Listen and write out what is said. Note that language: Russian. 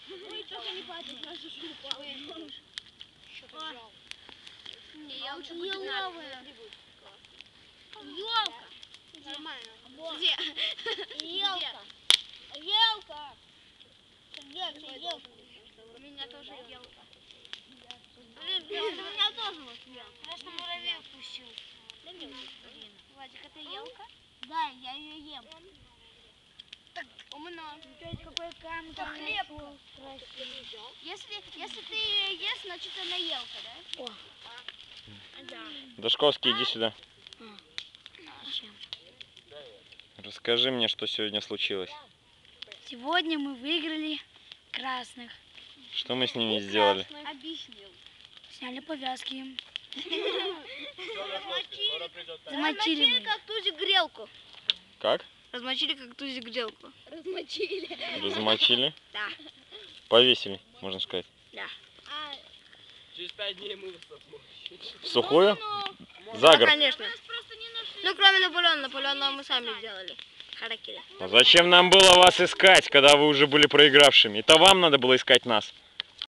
Ой, только не падает, наша упала. Что-то взял. Не, я лучше буду новая. Ёлка. Нормально. Где? Елка. Елка. Елка. У меня тоже елка. Блин, у меня тоже вот елка. Конечно, муравей укусил. Владик, это елка? Да, я ее ем. Так, умно. Какой камень. Это хлеб. Если ты ее ешь, значит она елка, да? О. Да. Дашковский, иди сюда. Расскажи мне, что сегодня случилось. Сегодня мы выиграли красных. Что мы с ними сделали? Объяснил. Сняли повязки. Замочили как тузик грелку. Как? Размочили как тузик грелку. Размочили. Размочили? Да. Повесили, можно сказать. Да. Через 5 дней мы В сухую? За Да, город? конечно. Ну, кроме Наполеона. Наполеона мы сами сделали. Харакири. А зачем нам было вас искать, когда вы уже были проигравшими? Это вам надо было искать нас.